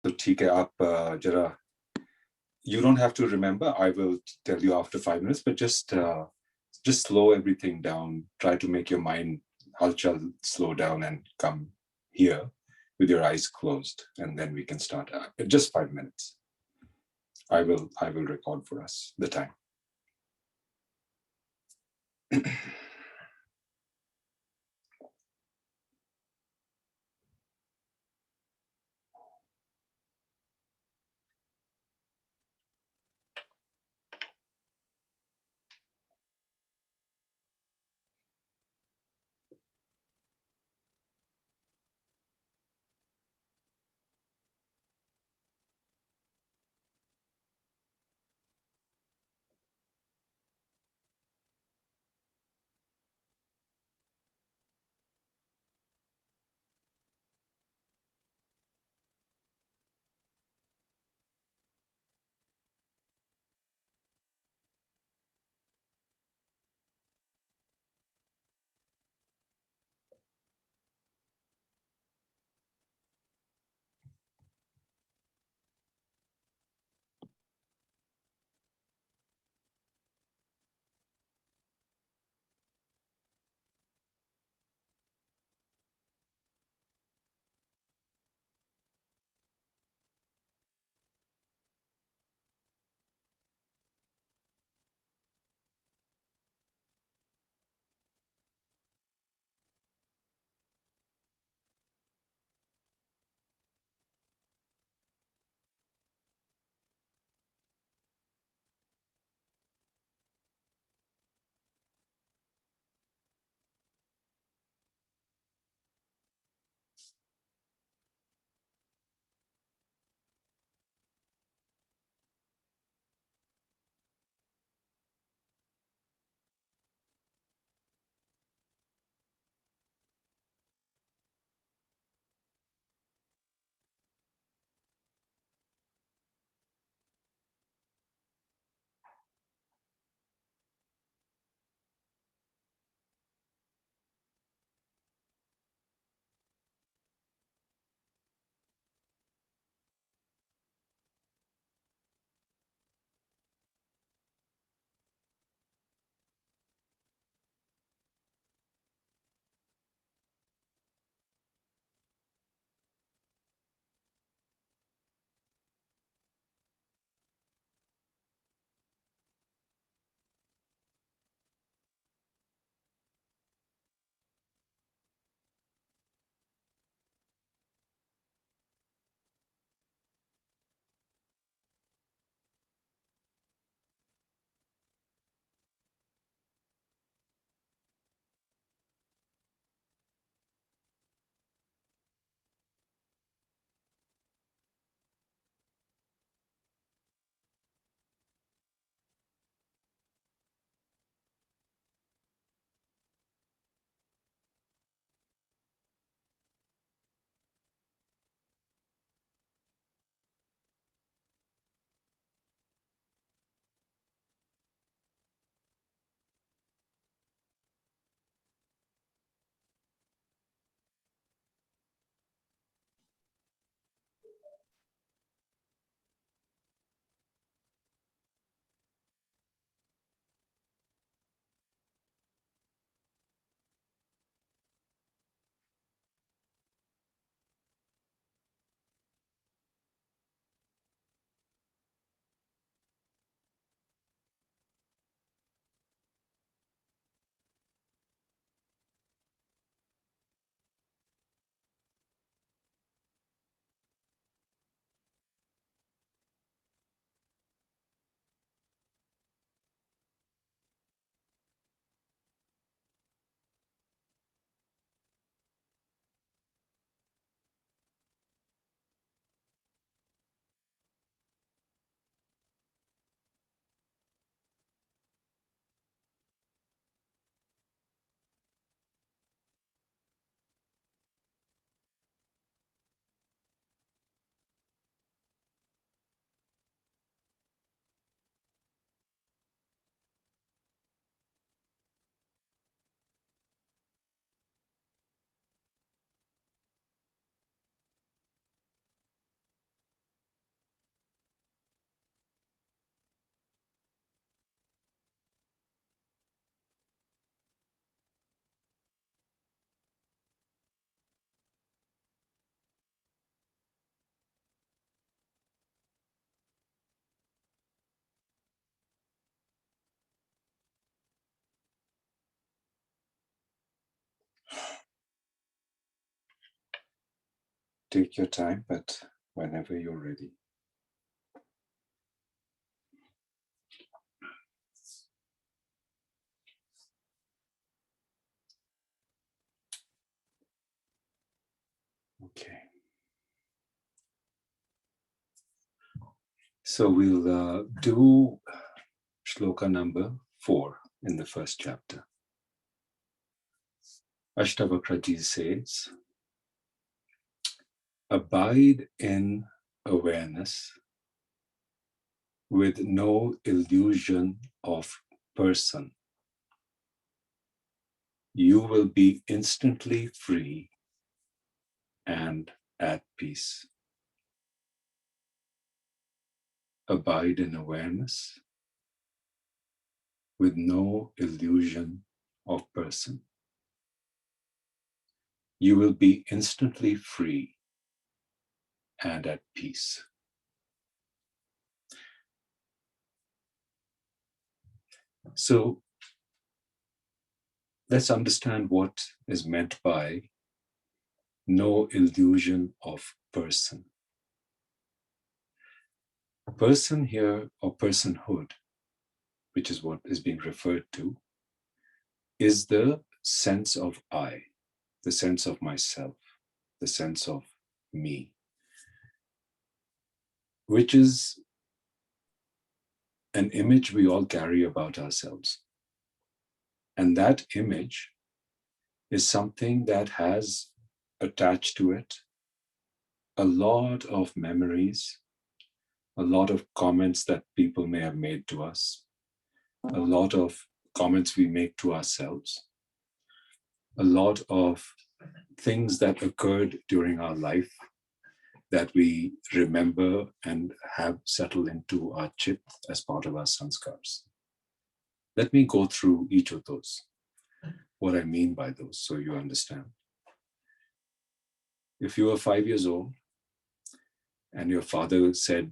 तो ठीक है, आप जरा, you don't have to remember. I will tell you after 5 minutes, but just slow everything down. Try to make your mind halchal slow down and come here with your eyes closed, and then we can start. Just 5 minutes. I will record for us the time. Take your time, but whenever you're ready. Okay. So we'll do shloka number 4 in the first chapter. Ashtavakraji says, abide in awareness with no illusion of person. You will be instantly free and at peace. Abide in awareness with no illusion of person. You will be instantly free and at peace. So let's understand what is meant by no illusion of person. Person here, or personhood, which is what is being referred to, is the sense of I, the sense of myself, the sense of me, which is an image we all carry about ourselves. And that image is something that has attached to it a lot of memories, a lot of comments that people may have made to us, a lot of comments we make to ourselves, a lot of things that occurred during our life that we remember and have settled into our chit as part of our sanskars. Let me go through each of those, what I mean by those, so you understand. If you were 5 years old and your father said,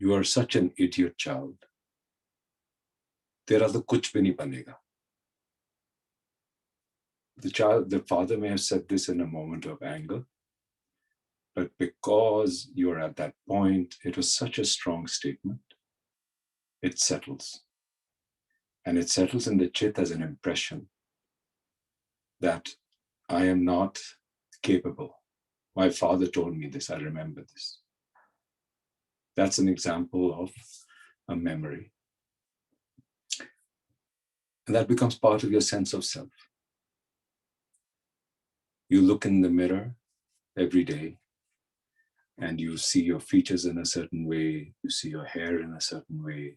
you are such an idiot child, tera to kuch bhi nahi banega. The father may have said this in a moment of anger, but because you're at that point, it was such a strong statement, it settles. And it settles in the chit as an impression that I am not capable. My father told me this, I remember this. That's an example of a memory. And that becomes part of your sense of self. You look in the mirror every day and you see your features in a certain way, you see your hair in a certain way.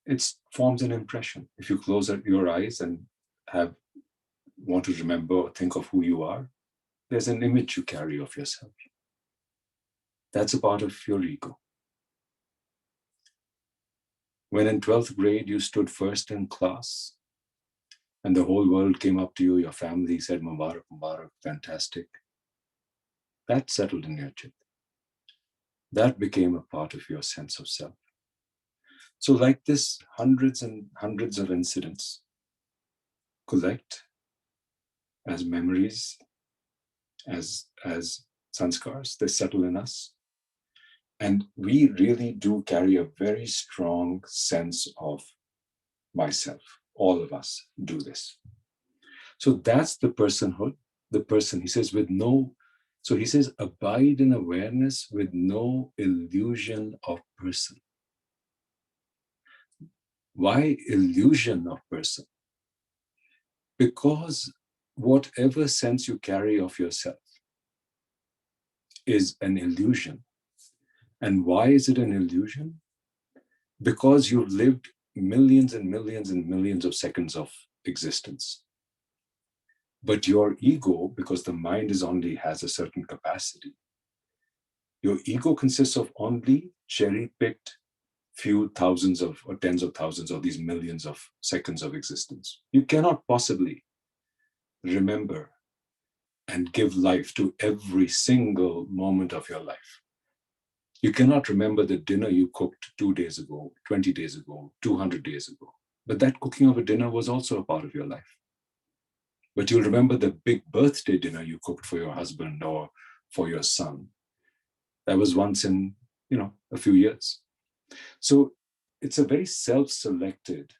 It forms an impression. If you close your eyes and want to remember or think of who you are, there's an image you carry of yourself. That's a part of your ego. When in 12th grade you stood first in class and the whole world came up to you, your family said, Mubarak, Mubarak, fantastic. That settled in your chit. That became a part of your sense of self. So like this, hundreds and hundreds of incidents collect as memories, as sanskars, they settle in us. And we really do carry a very strong sense of myself. All of us do this. So that's the personhood, the person. He says, he says, abide in awareness with no illusion of person. Why illusion of person? Because whatever sense you carry of yourself is an illusion. And why is it an illusion? Because you've lived millions and millions and millions of seconds of existence. But your ego, because the mind has a certain capacity, your ego consists of only cherry-picked few thousands of or tens of thousands of these millions of seconds of existence. You cannot possibly remember and give life to every single moment of your life. You cannot remember the dinner you cooked 2 days ago, 20 days ago, 200 days ago. But that cooking of a dinner was also a part of your life. But you'll remember the big birthday dinner you cooked for your husband or for your son. That was once in, a few years. So it's a very self-selected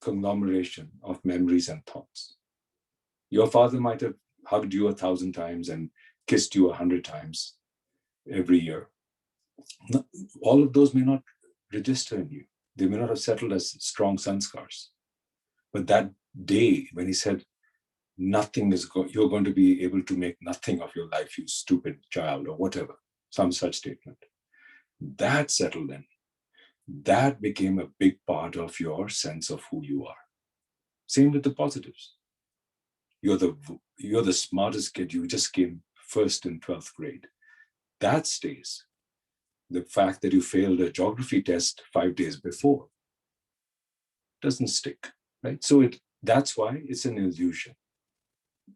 conglomeration of memories and thoughts. Your father might have hugged you 1,000 times and kissed you 100 times every year. All of those may not register in you. They may not have settled as strong sanskars. But that day when he said, you're going to be able to make nothing of your life, you stupid child, or whatever, some such statement, that settled in. That became a big part of your sense of who you are. Same with the positives. You're the smartest kid. You just came first in 12th grade. That stays. The fact that you failed a geography test 5 days before doesn't stick, right? So that's why it's an illusion.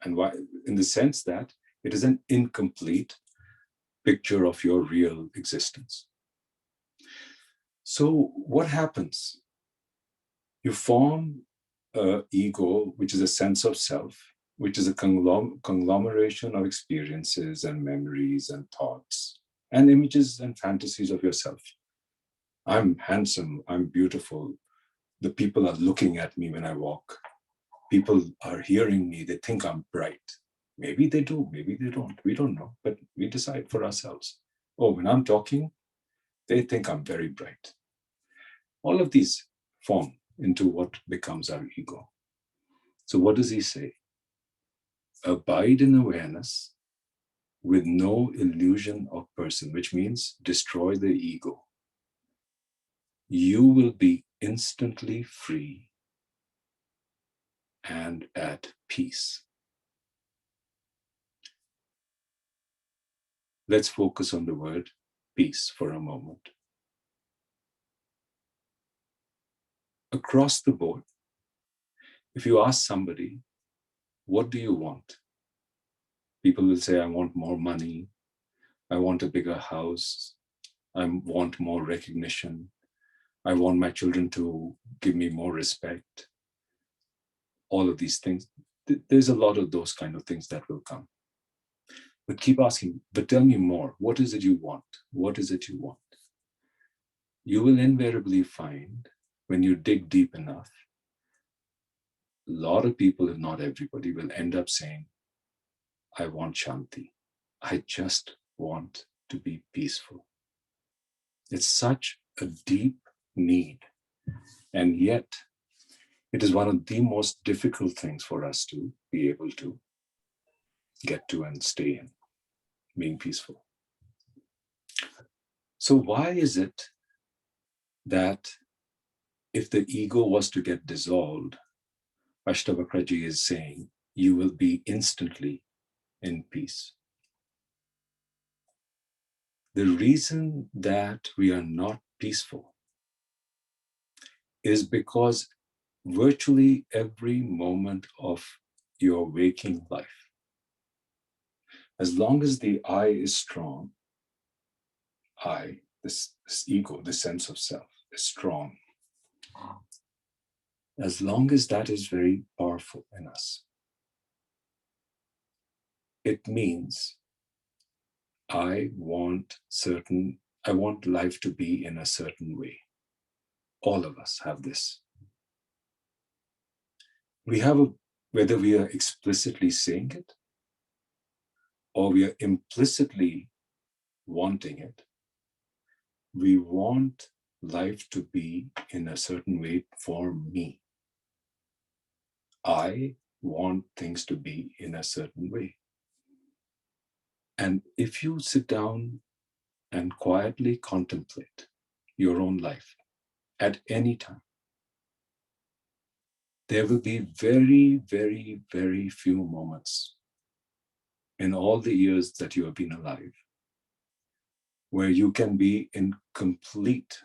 And why, in the sense that it is an incomplete picture of your real existence. So what happens? You form an ego, which is a sense of self, which is a conglomeration of experiences and memories and thoughts and images and fantasies of yourself. I'm handsome, I'm beautiful. The people are looking at me when I walk. People are hearing me, they think I'm bright. Maybe they do, maybe they don't. We don't know, but we decide for ourselves. Oh, when I'm talking, they think I'm very bright. All of these form into what becomes our ego. So what does he say? Abide in awareness with no illusion of person, which means destroy the ego. You will be instantly free and at peace. Let's focus on the word peace for a moment. Across the board, if you ask somebody, what do you want? People will say, I want more money. I want a bigger house. I want more recognition. I want my children to give me more respect. All of these things. There's a lot of those kind of things that will come. But keep asking, but tell me more. What is it you want? What is it you want? You will invariably find, when you dig deep enough, a lot of people, if not everybody, will end up saying, I want Shanti. I just want to be peaceful. It's such a deep need. And yet, it is one of the most difficult things for us to be able to get to and stay in, being peaceful. So why is it that if the ego was to get dissolved, Ashtavakraji is saying, you will be instantly in peace? The reason that we are not peaceful is because virtually every moment of your waking life, as long as the I is strong, this ego, this sense of self is strong. As long as that is very powerful in us, it means I want life to be in a certain way. All of us have this. Whether we are explicitly saying it or we are implicitly wanting it, we want life to be in a certain way for me. I want things to be in a certain way. And if you sit down and quietly contemplate your own life at any time, there will be very, very, very few moments in all the years that you have been alive where you can be in complete,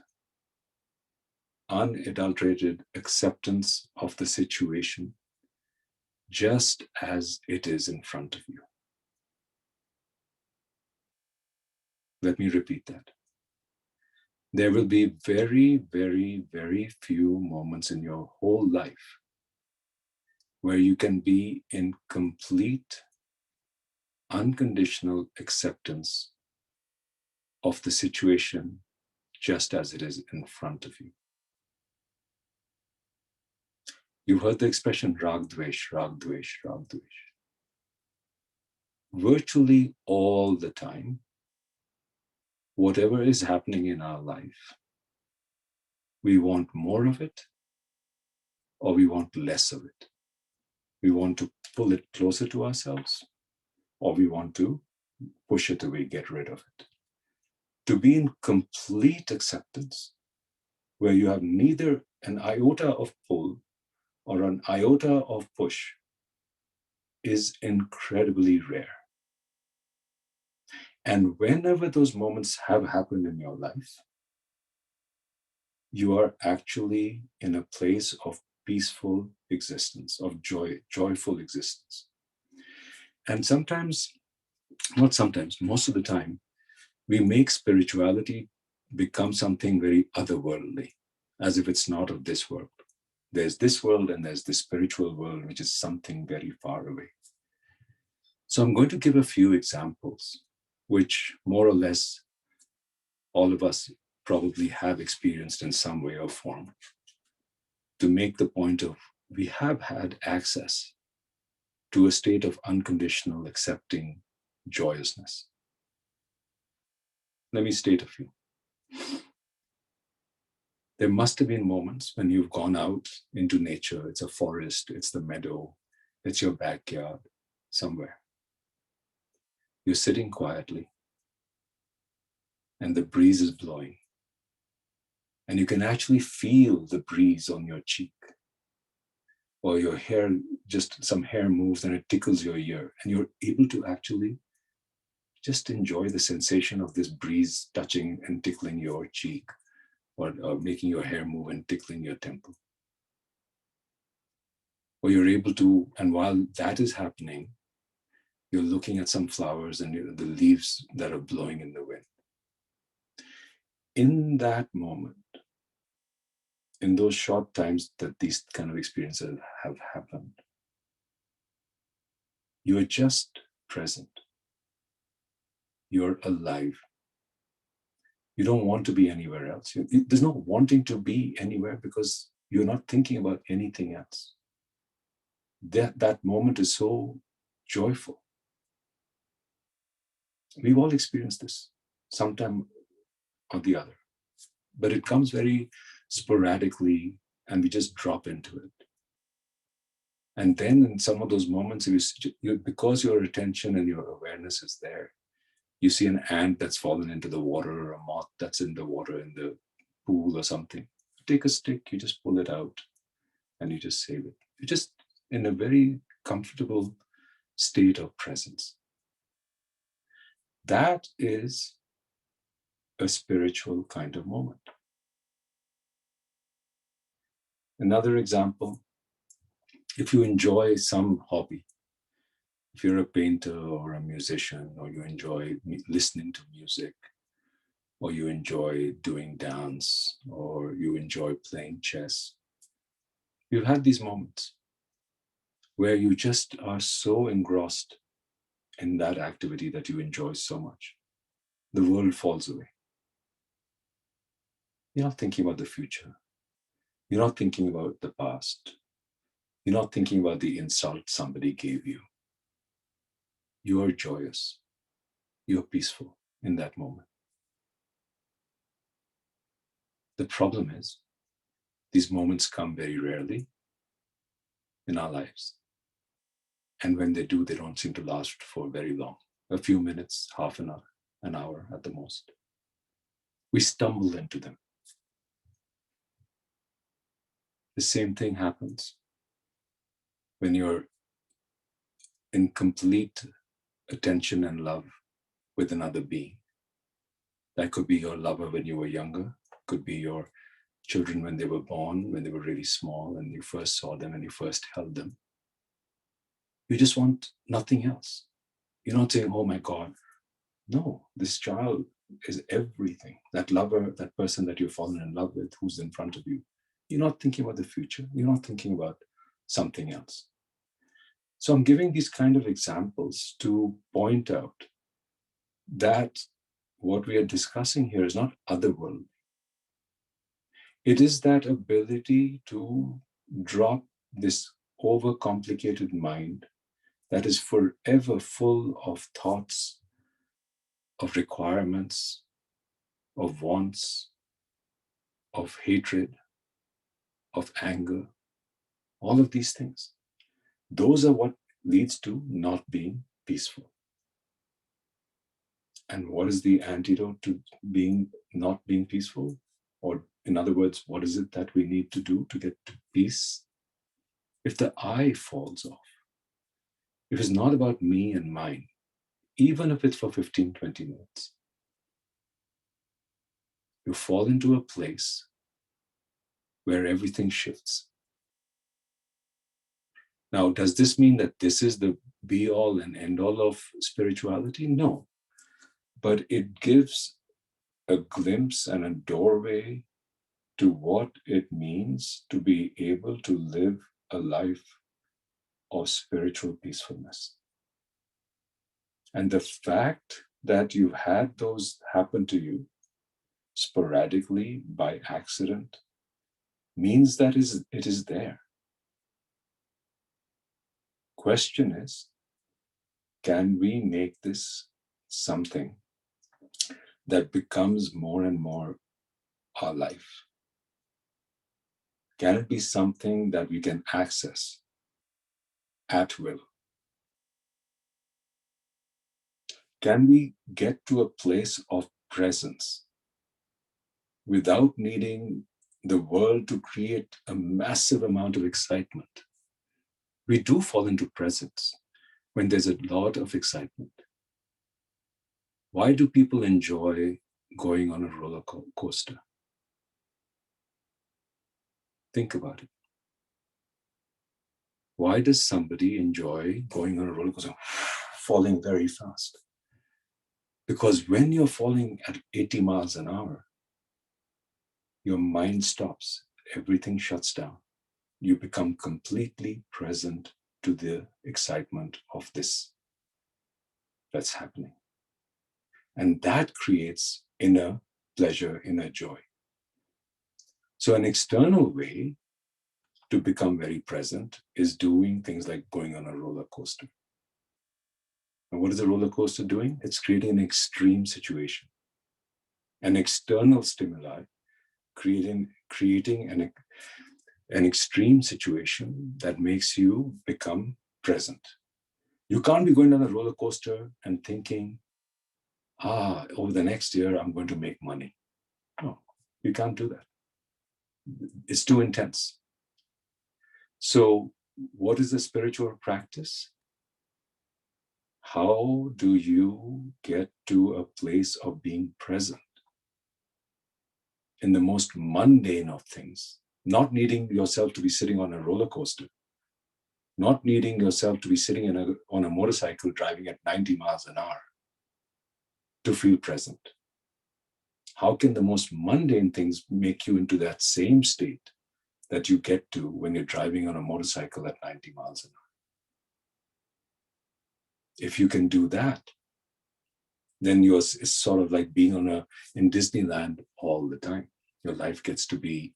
unadulterated acceptance of the situation just as it is in front of you. Let me repeat that. There will be very, very, very few moments in your whole life where you can be in complete, unconditional acceptance of the situation just as it is in front of you. You've heard the expression rag dvesh, rag dvesh, rag dvesh. Virtually all the time, whatever is happening in our life, we want more of it or we want less of it. We want to pull it closer to ourselves or we want to push it away, get rid of it. To be in complete acceptance, where you have neither an iota of pull or an iota of push, is incredibly rare. And whenever those moments have happened in your life, you are actually in a place of peaceful existence, of joyful existence. And sometimes, not sometimes, most of the time, we make spirituality become something very otherworldly, as if it's not of this world. There's this world and there's the spiritual world, which is something very far away. So I'm going to give a few examples, which more or less all of us probably have experienced in some way or form, to make the point of we have had access to a state of unconditional accepting joyousness. Let me state a few. There must have been moments when you've gone out into nature. It's a forest, it's the meadow, it's your backyard, somewhere. You're sitting quietly and the breeze is blowing. And you can actually feel the breeze on your cheek. Or your hair, just some hair moves and it tickles your ear. And you're able to actually just enjoy the sensation of this breeze touching and tickling your cheek, or making your hair move and tickling your temple. Or you're able to, and while that is happening, you're looking at some flowers and the leaves that are blowing in the wind. In that moment, in those short times that these kind of experiences have happened, you are just present. You're alive. You don't want to be anywhere else. There's no wanting to be anywhere because you're not thinking about anything else. That moment is so joyful. We've all experienced this sometime or the other, but it comes very sporadically and we just drop into it. And then in some of those moments, because your attention and your awareness is there, you see an ant that's fallen into the water or a moth that's in the water in the pool or something. You take a stick, you just pull it out and you just save it. You're just in a very comfortable state of presence. That is a spiritual kind of moment. Another example, if you enjoy some hobby, if you're a painter or a musician, or you enjoy listening to music, or you enjoy doing dance, or you enjoy playing chess, you've had these moments where you just are so engrossed in that activity that you enjoy so much. The world falls away. You're not thinking about the future. You're not thinking about the past. You're not thinking about the insult somebody gave you. You are joyous. You're peaceful in that moment. The problem is, these moments come very rarely in our lives. And when they do, they don't seem to last for very long. A few minutes, half an hour at the most. We stumble into them. The same thing happens when you're in complete attention and love with another being. That could be your lover when you were younger, could be your children when they were born, when they were really small and you first saw them and you first held them. You just want nothing else. You're not saying, oh my God. No, this child is everything. That lover, that person that you've fallen in love with, who's in front of you. You're not thinking about the future. You're not thinking about something else. So I'm giving these kind of examples to point out that what we are discussing here is not otherworldly. It is that ability to drop this overcomplicated mind that is forever full of thoughts, of requirements, of wants, of hatred, of anger, all of these things. Those are what leads to not being peaceful. And what is the antidote to not being peaceful? Or in other words, what is it that we need to do to get to peace? If the I falls off, if it's not about me and mine, even if it's for 15, 20 minutes, you fall into a place where everything shifts. Now, does this mean that this is the be all and end all of spirituality? No. But it gives a glimpse and a doorway to what it means to be able to live a life of spiritual peacefulness. And the fact that you've had those happen to you sporadically by accident means that it is there. Question is, can we make this something that becomes more and more our life? Can it be something that we can access at will? Can we get to a place of presence without needing the world to create a massive amount of excitement? We do fall into presence when there's a lot of excitement. Why do people enjoy going on a roller coaster? Think about it. Why does somebody enjoy going on a roller coaster, falling very fast? Because when you're falling at 80 miles an hour, your mind stops, everything shuts down. You become completely present to the excitement of this that's happening. And that creates inner pleasure, inner joy. So an external way to become very present is doing things like going on a roller coaster. And what is a roller coaster doing? It's creating an extreme situation. An external stimuli creating an extreme situation that makes you become present. You can't be going on a roller coaster and thinking, over the next year, I'm going to make money. No, you can't do that. It's too intense. So, what is the spiritual practice? How do you get to a place of being present in the most mundane of things, not needing yourself to be sitting on a roller coaster, not needing yourself to be sitting on a motorcycle driving at 90 miles an hour to feel present? How can the most mundane things make you into that same state that you get to when you're driving on a motorcycle at 90 miles an hour? If you can do that, then it's sort of like being in Disneyland all the time. Your life gets to be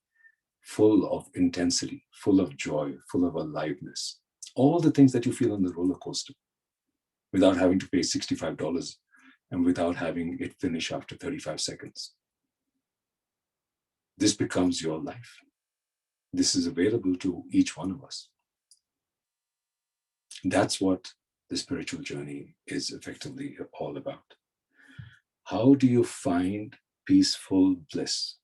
full of intensity, full of joy, full of aliveness. All the things that you feel on the roller coaster without having to pay $65 and without having it finish after 35 seconds. This becomes your life. This is available to each one of us. That's what the spiritual journey is effectively all about. How do you find peaceful bliss?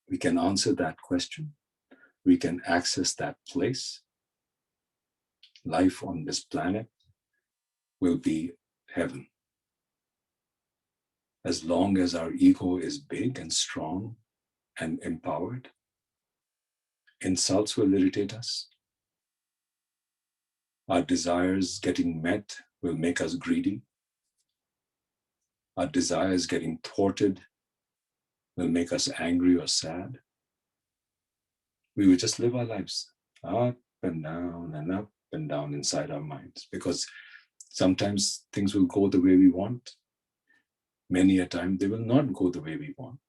We can answer that question. We can access that place. Life on this planet will be heaven. As long as our ego is big and strong and empowered, insults will irritate us. Our desires getting met will make us greedy. Our desires getting thwarted will make us angry or sad. We would just live our lives up and up and down inside our minds, because sometimes things will go the way we want. Many a time they will not go the way we want.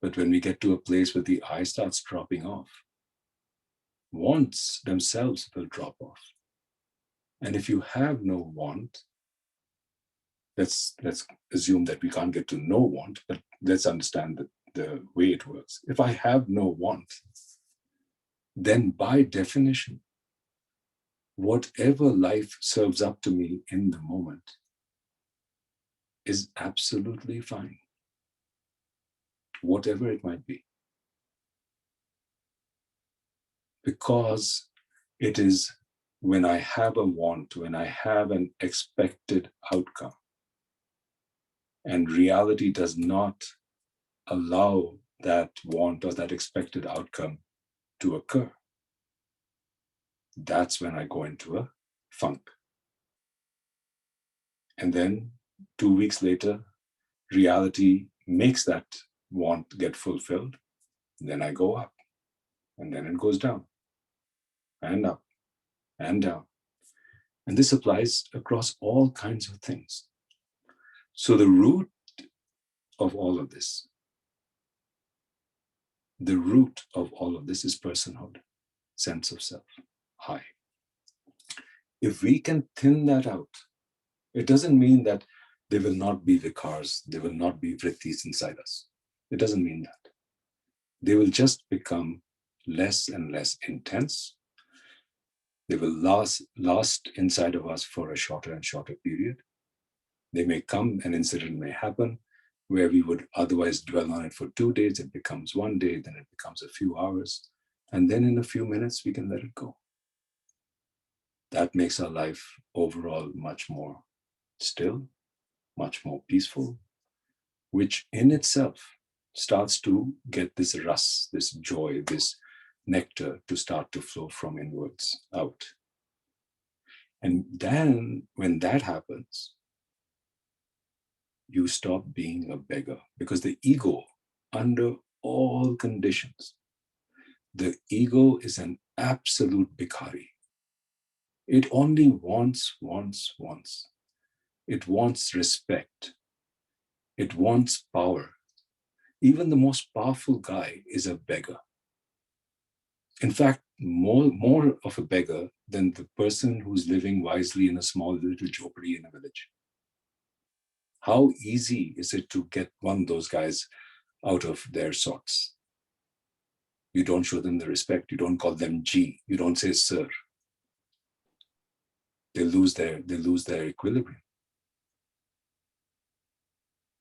But when we get to a place where the eye starts dropping off, wants themselves will drop off. And if you have no want, let's assume that we can't get to no want, but let's understand the way it works. If I have no want, then by definition, whatever life serves up to me in the moment is absolutely fine, whatever it might be. Because it is when I have a want, when I have an expected outcome, and reality does not allow that want or that expected outcome to occur, that's when I go into a funk. And then 2 weeks later, reality makes that want get fulfilled. Then I go up, and then it goes down, and up, and down. And this applies across all kinds of things. So the root of all of this, is personhood, sense of self, I. If we can thin that out, it doesn't mean that there will not be vikars, there will not be vrittis inside us. It doesn't mean that. They will just become less and less intense. They will last inside of us for a shorter and shorter period. They may come, an incident may happen where we would otherwise dwell on it for 2 days, it becomes 1 day, then it becomes a few hours, and then in a few minutes we can let it go. That makes our life overall much more still, much more peaceful, which in itself starts to get this ras, this joy, this nectar to start to flow from inwards out. And then when that happens, you stop being a beggar, because the ego, under all conditions, the ego is an absolute bhikhari. It only wants. It wants respect. It wants power. Even the most powerful guy is a beggar. In fact, more of a beggar than the person who's living wisely in a small little jhopadi in a village. How easy is it to get one of those guys out of their sorts? You don't show them the respect. You don't call them G. You don't say sir. They lose their equilibrium.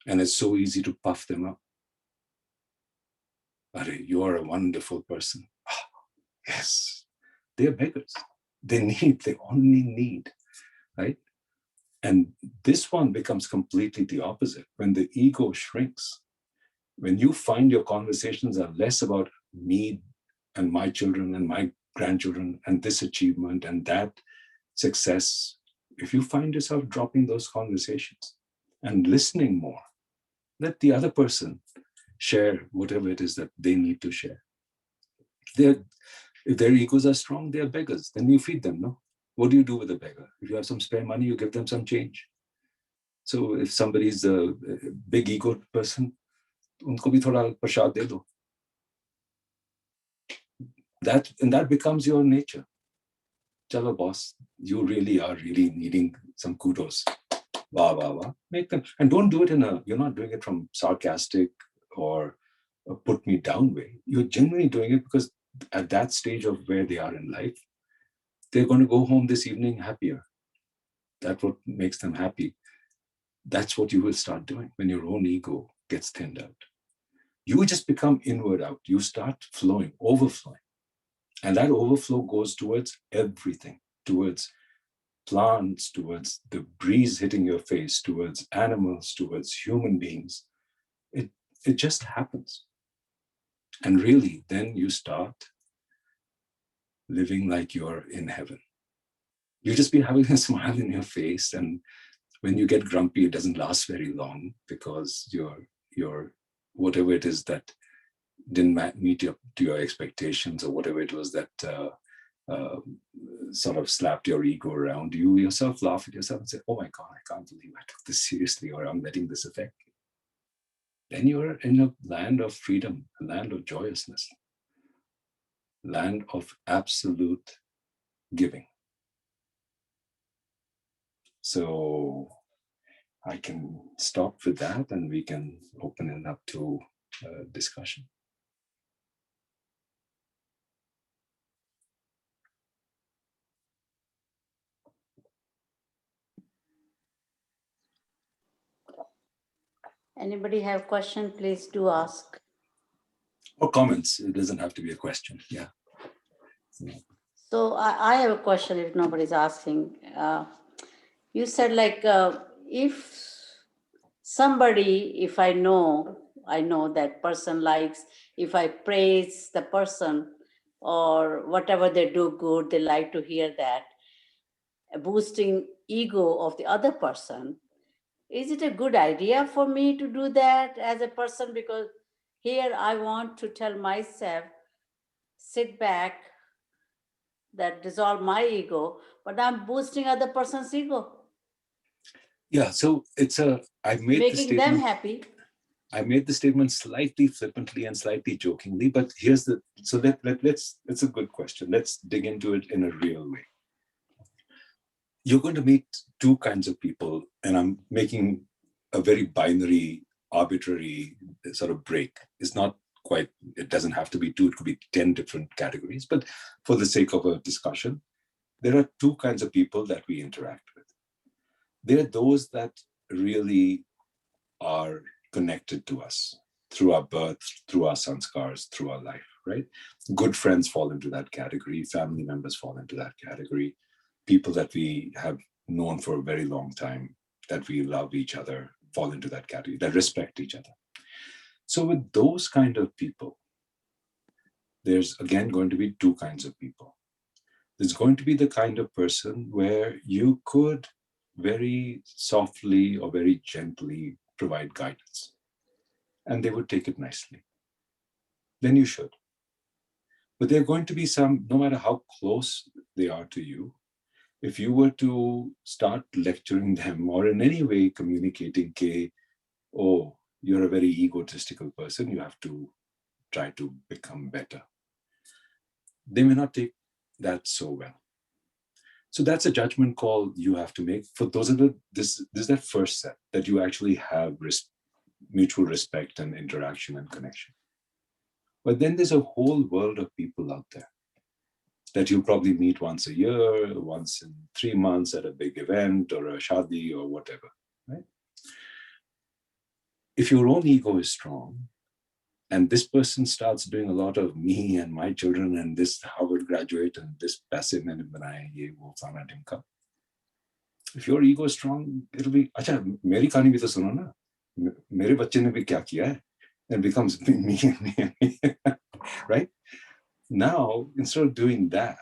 And it's so easy to puff them up. Are, you are a wonderful person. Oh, yes. They're beggars. They only need, right? And this one becomes completely the opposite. When the ego shrinks, when you find your conversations are less about me and my children and my grandchildren and this achievement and that success, if you find yourself dropping those conversations and listening more, let the other person share whatever it is that they need to share. If their egos are strong, they're beggars. Then you feed them, no? What do you do with a beggar? If you have some spare money, you give them some change. So if somebody's a big ego person, unko bhi thoda prasad de do. That becomes your nature. Chalo boss, you really are needing some kudos. Wah, wah, wah. Make them. And don't do it you're not doing it from sarcastic or a put me down way. You're genuinely doing it because at that stage of where they are in life, they're going to go home this evening happier. That's what makes them happy. That's what you will start doing when your own ego gets thinned out. You just become inward out. You start flowing, overflowing. And that overflow goes towards everything, towards plants, towards the breeze hitting your face, towards animals, towards human beings. It just happens. And really, then you start living like you're in heaven. You just be having a smile in your face, and when you get grumpy, it doesn't last very long, because your whatever it is that didn't meet to your expectations, or whatever it was that sort of slapped your ego around, you yourself laugh at yourself and say, oh my God, I can't believe I took this seriously, or I'm letting this affect me. Then you're in a land of freedom, a land of joyousness, land of absolute giving. So I can stop with that, and we can open it up to discussion. Anybody have question, please do ask. Or comments. It doesn't have to be a question. Yeah. So I have a question if nobody's asking. You said like if somebody, if I know that person likes, if I praise the person or whatever they do good, they like to hear that, boosting ego of the other person. Is it a good idea for me to do that as a person? Because here I want to tell myself, sit back, that dissolve my ego, but I'm boosting other person's ego. Yeah, so I've made making the them happy. I made the statement slightly flippantly and slightly jokingly, but here's it's a good question. Let's dig into it in a real way. You're going to meet two kinds of people, and I'm making a very binary, arbitrary sort of break. It's not quite, it doesn't have to be two, it could be 10 different categories, but for the sake of a discussion, there are two kinds of people that we interact with. There are those that really are connected to us through our birth, through our sanskars, through our life, right? Good friends fall into that category. Family members fall into that category. People that we have known for a very long time, that we love each other, fall into that category, that respect each other. So with those kind of people, there's again going to be two kinds of people. There's going to be the kind of person where you could very softly or very gently provide guidance, and they would take it nicely. Then you should. But there are going to be some, no matter how close they are to you, if you were to start lecturing them or in any way communicating, oh, you're a very egotistical person, you have to try to become better, they may not take that so well. So that's a judgment call you have to make. For those of this is that first step, that you actually have mutual respect and interaction and connection. But then there's a whole world of people out there that you'll probably meet once a year, once in 3 months at a big event or a shadi or whatever, right? If your own ego is strong, and this person starts doing a lot of me and my children and this Harvard graduate and this passive मैंने बनाया ये वो फलाना ढिमका. If your ego is strong, it'll be, अच्छा मेरी कहानी भी तो सुनो ना, मेरे बच्चे ने भी क्या किया है, and it becomes me and me, right? Now, instead of doing that,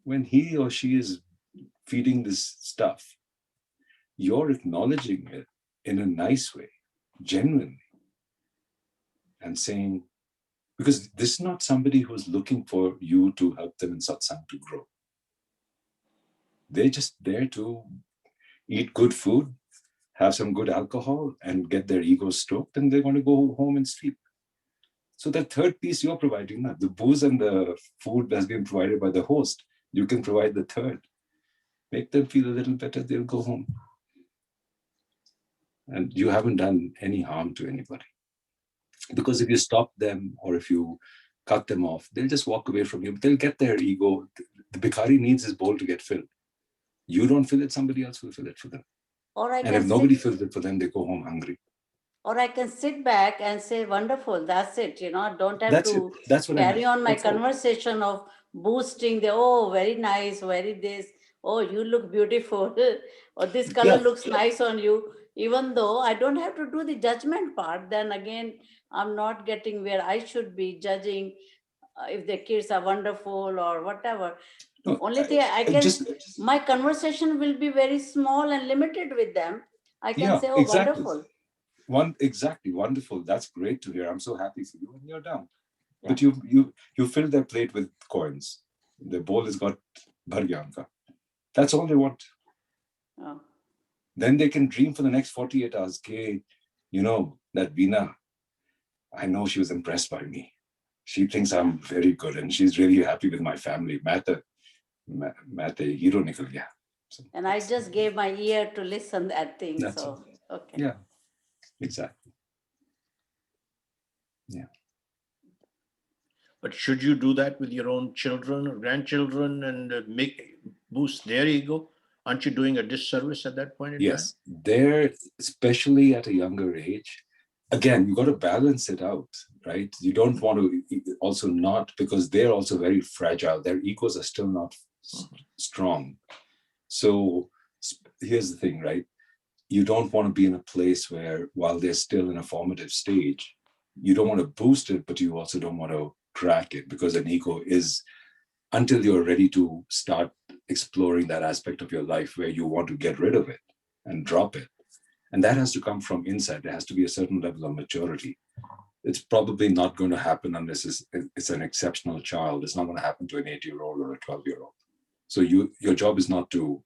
when he or she is feeding this stuff, you're acknowledging it in a nice way, genuinely, and saying, because this is not somebody who's looking for you to help them in satsang to grow. They're just there to eat good food, have some good alcohol, and get their egos stroked, and they're going to go home and sleep. So the third piece you're providing, the booze and the food has been provided by the host. You can provide the third. Make them feel a little better, they'll go home. And you haven't done any harm to anybody. Because if you stop them or if you cut them off, they'll just walk away from you. They'll get their ego. The bhikhari needs his bowl to get filled. You don't fill it, somebody else will fill it for them. And if nobody fills it for them, they go home hungry. Or I can sit back and say, wonderful, that's it. I don't have That's to carry on my conversation of boosting the, oh, very nice, very this, oh, you look beautiful, or this color looks nice on you. Even though I don't have to do the judgment part, then again, I'm not getting where I should be judging if the kids are wonderful or whatever. No, only thing I can, my conversation will be very small and limited with them. I can say, oh, exactly. Wonderful. Exactly, wonderful. That's great to hear. I'm so happy for you, and you're done. But you fill their plate with coins. The bowl has got bhar gaya unka. That's all they want. Oh. Then they can dream for the next 48 hours. Ke, that Veena, I know she was impressed by me. She thinks I'm very good and she's really happy with my family. मैं तो hero निकल गया. So and I just gave my ear to listen that thing. That's So, okay. Yeah, exactly. Yeah. But should you do that with your own children or grandchildren and boost their ego? Aren't you doing a disservice at that point in time? Yes, they're especially at a younger age. Again, you got to balance it out, right? You don't want to also not, because they're also very fragile. Their egos are still not strong. So here's the thing, right? You don't want to be in a place where, while they're still in a formative stage, you don't want to boost it, but you also don't want to crack it, because an ego is, until you're ready to start exploring that aspect of your life where you want to get rid of it and drop it. And that has to come from inside. There has to be a certain level of maturity. It's probably not going to happen unless it's an exceptional child. It's not going to happen to an 8-year-old or a 12-year-old. So your job is not to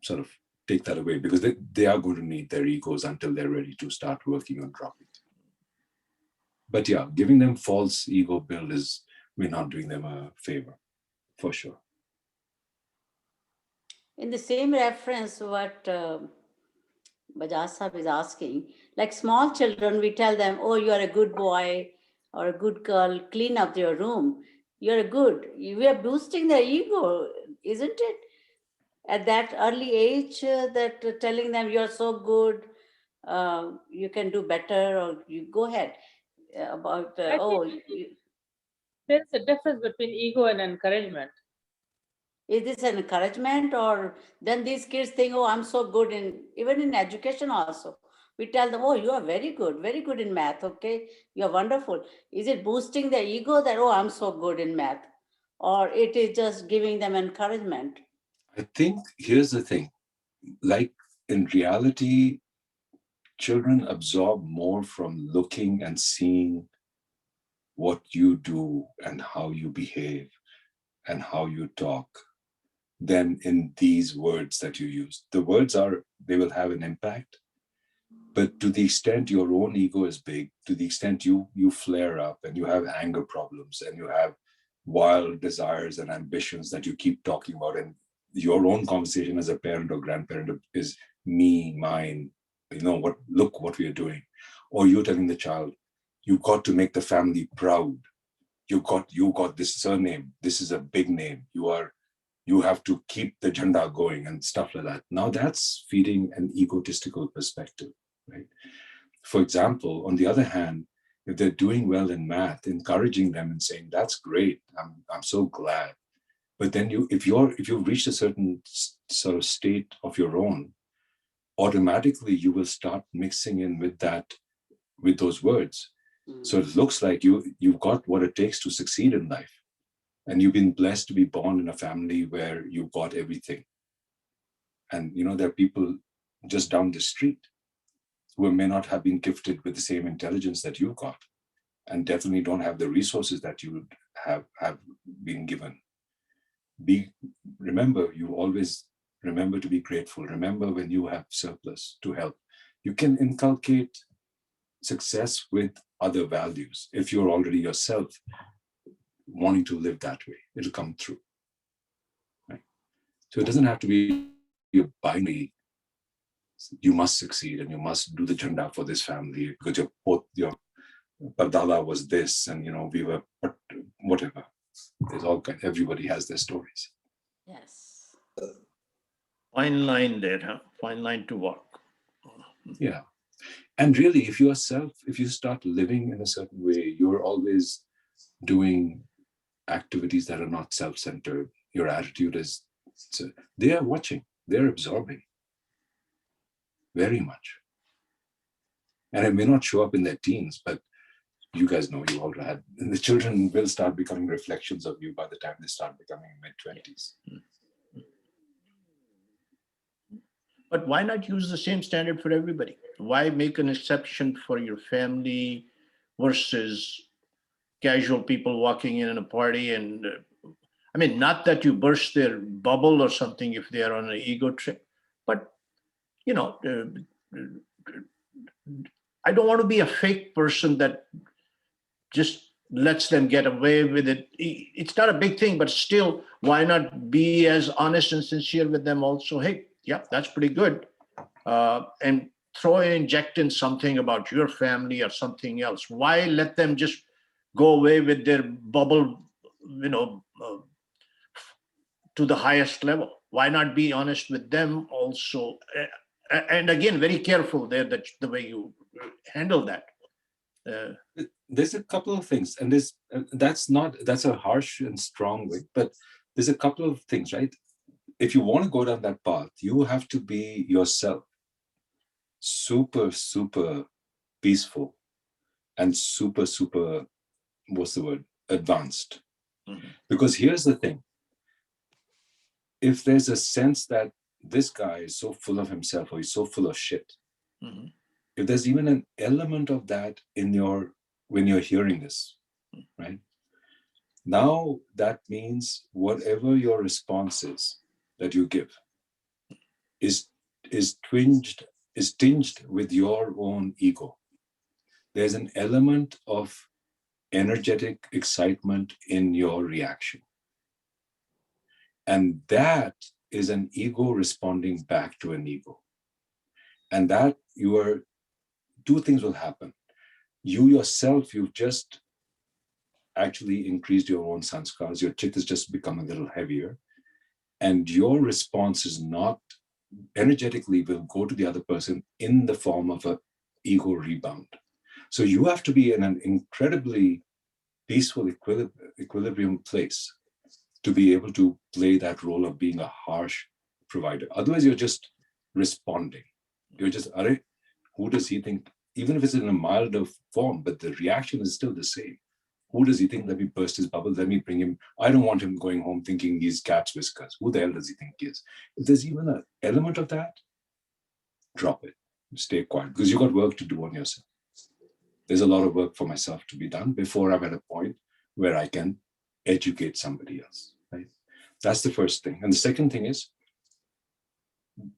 sort of take that away, because they are going to need their egos until they're ready to start working on dropping it. But yeah, giving them false ego build we're not doing them a favor, for sure. In the same reference, what Bajaj Sahib is asking, like small children, we tell them, oh, you are a good boy or a good girl, clean up your room. You're good. We are boosting their ego, isn't it? At that early age, that telling them you're so good, you can do better, or you go ahead. About, There's a difference between ego and encouragement. is this an encouragement, or then these kids think, oh, I'm so good even in education also. We tell them, oh, you are very good in math, okay? You're wonderful. Is it boosting their ego that, oh, I'm so good in math? Or it is just giving them encouragement? I think here's the thing, like in reality, children absorb more from looking and seeing what you do and how you behave and how you talk than in these words that you use. The words they will have an impact, but to the extent your own ego is big, to the extent you flare up and you have anger problems and you have wild desires and ambitions that you keep talking about, and your own conversation as a parent or grandparent is me, mine, look what we are doing. Or you're telling the child, you got to make the family proud. You got this surname. This is a big name. You have to keep the jhanda going and stuff like that. Now that's feeding an egotistical perspective, right? For example, on the other hand, if they're doing well in math, encouraging them and saying, that's great, I'm so glad. But then if you've reached a certain sort of state of your own, automatically you will start mixing in with those words. So it looks like you've got what it takes to succeed in life. And you've been blessed to be born in a family where you got everything. And there are people just down the street who may not have been gifted with the same intelligence that you got, and definitely don't have the resources that you have been given. You always remember to be grateful. Remember when you have surplus to help. You can inculcate success with other values. If you're already yourself wanting to live that way, it'll come through. Right? So it doesn't have to be a binary. You must succeed and you must do the jhanda for this family because your pardala was this, and we were whatever. There's everybody has their stories. Yes. Fine line there, huh? Fine line to walk. Yeah. And really, if you start living in a certain way, you're always doing activities that are not self-centered. Your attitude is, they are watching, they're absorbing very much. And it may not show up in their teens, but you guys know, you all had, the children will start becoming reflections of you by the time they start becoming mid-20s. But why not use the same standard for everybody? Why make an exception for your family versus casual people walking in a party, and I mean, not that you burst their bubble or something if they are on an ego trip, but you know, I don't want to be a fake person that just lets them get away with it. It's not a big thing, but still, why not be as honest and sincere with them also? Hey, yeah, that's pretty good. And inject in something about your family or something else. Why let them just go away with their bubble, to the highest level? Why not be honest with them also? And again, very careful there that the way you handle that. There's a couple of things, and that's a harsh and strong way, but there's a couple of things, right? If you want to go down that path, you have to be yourself, super, super peaceful and super, super, what's the word? Advanced. Mm-hmm. Because here's the thing. If there's a sense that this guy is so full of himself or he's so full of shit, mm-hmm. if there's even an element of that when you're hearing this, right? Now that means whatever your response is that you give is tinged with your own ego. There's an element of energetic excitement in your reaction. And that is an ego responding back to an ego. And that two things will happen. You yourself, you've just actually increased your own sanskars. Your chit has just become a little heavier. And your response is not energetically will go to the other person in the form of an ego rebound. So you have to be in an incredibly peaceful equilibrium place to be able to play that role of being a harsh provider. Otherwise, you're just responding. You're just, who does he think, even if it's in a milder form, but the reaction is still the same. Who does he think? Let me burst his bubble. Let me bring him. I don't want him going home thinking he's cat's whiskers. Who the hell does he think he is? If there's even an element of that, drop it. Stay quiet, because you've got work to do on yourself. There's a lot of work for myself to be done before I'm at a point where I can educate somebody else. Right? That's the first thing. And the second thing is,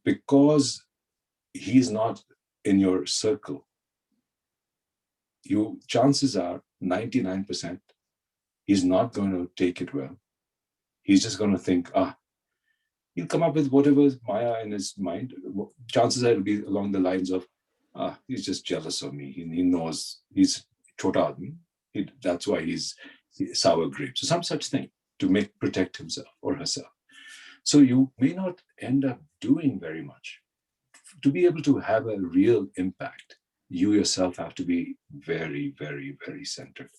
because he's not in your circle, chances are 99% he's not going to take it well. He's just going to think, he'll come up with whatever Maya in his mind. Chances are it'll be along the lines of, he's just jealous of me. He knows he's chota admi. That's why he's sour grapes. So some such thing to protect himself or herself. So you may not end up doing very much. To be able to have a real impact, you yourself have to be very, very, very centered.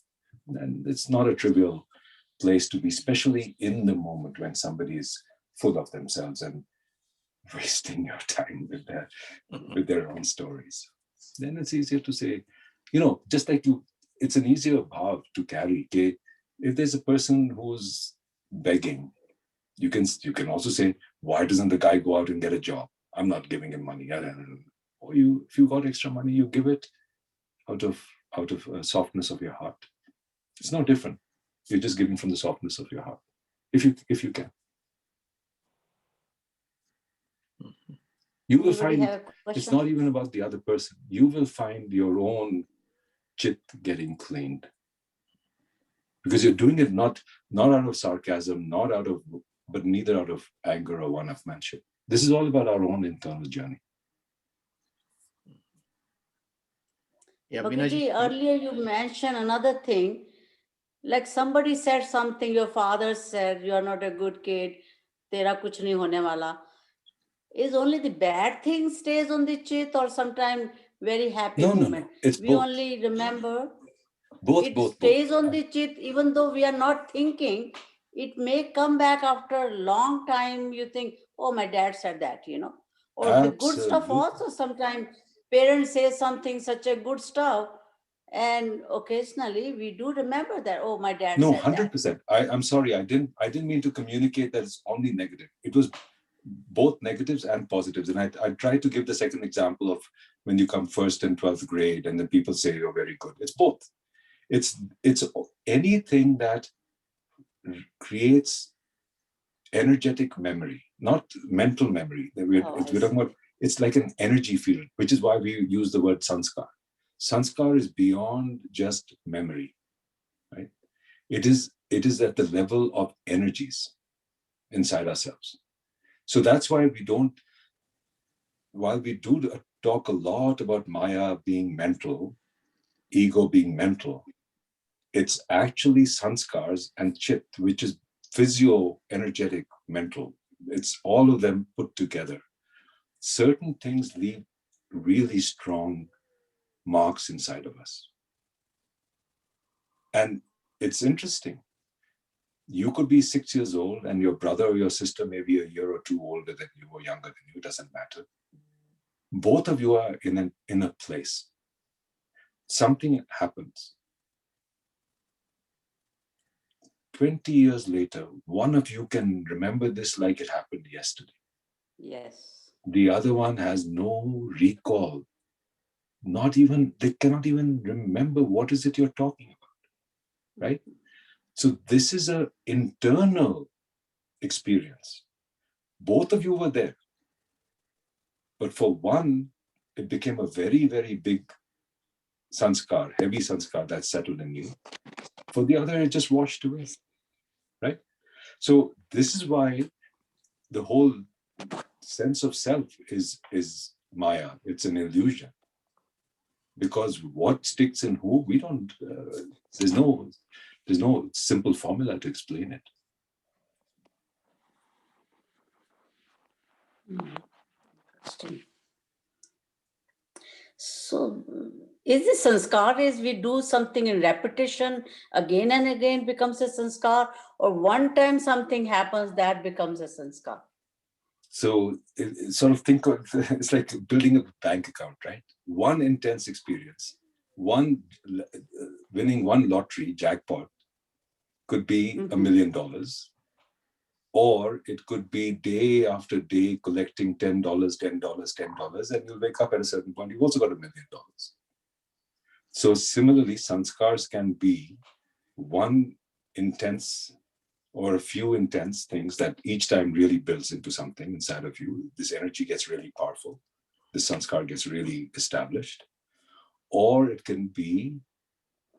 And it's not a trivial place to be, especially in the moment when somebody is full of themselves and wasting your time with their own stories. Then it's easier to say, just like it's an easier bhav to carry. Okay? If there's a person who's begging, you can also say, why doesn't the guy go out and get a job? I'm not giving him money. Or if you got extra money, you give it out of softness of your heart. It's no different. You're just giving from the softness of your heart, if you can. You will find it's not even about the other person. You will find your own chit getting cleaned, because you're doing it not out of sarcasm, but neither out of anger or one-upmanship. This is all about our own internal journey. Yeah, Bhagaji, earlier you mentioned another thing, like somebody said something, your father said, you are not a good kid, tera kuch nahi hone wala. Is only the bad thing stays on the chit, or sometimes very happy moment? No. It's we both. Only remember both stays on the chit, even though we are not thinking. It may come back after a long time. You think, oh, my dad said that, or Absolutely. the good stuff also. Sometimes parents say something, such a good stuff, and occasionally we do remember that, oh, my dad no, said 100%. that. I'm sorry, I didn't mean to communicate that it's only negative. It was both negatives and positives. And I tried to give the second example of when you come first in 12th grade and then people say you're very good. It's both. It's anything that creates energetic memory, not mental memory. We're talking about, it's like an energy field, which is why we use the word sanskar. Sanskar is beyond just memory, right? It is at the level of energies inside ourselves. So that's why we don't, while we do talk a lot about Maya being mental, ego being mental, it's actually sanskars and chit, which is physio, energetic, mental. It's all of them put together. Certain things leave really strong marks inside of us. And it's interesting. You could be 6 years old and your brother or your sister may be a year or two older than you or younger than you, doesn't matter. Both of you are in a place. Something happens. 20 years later, one of you can remember this like it happened yesterday. Yes. The other one has no recall. They cannot even remember what is it you're talking about, right? So this is an internal experience. Both of you were there. But for one, it became a very, very big sanskar, heavy sanskar that settled in you. For the other, it just washed away, right? So this is why the whole sense of self is Maya. It's an illusion. Because what sticks in who, we don't, there's no simple formula to explain it. Interesting. So, is this sanskar is we do something in repetition again and again becomes a sanskar, or one time something happens that becomes a sanskar? So sort of think of, it's like building a bank account, right? One intense experience, winning one lottery jackpot could be $1 million, or it could be day after day collecting $10, $10, and you'll wake up at a certain point, you've also got $1 million. So similarly, sanskars can be one intense or a few intense things that each time really builds into something inside of you. This energy gets really powerful. This sanskar gets really established. Or it can be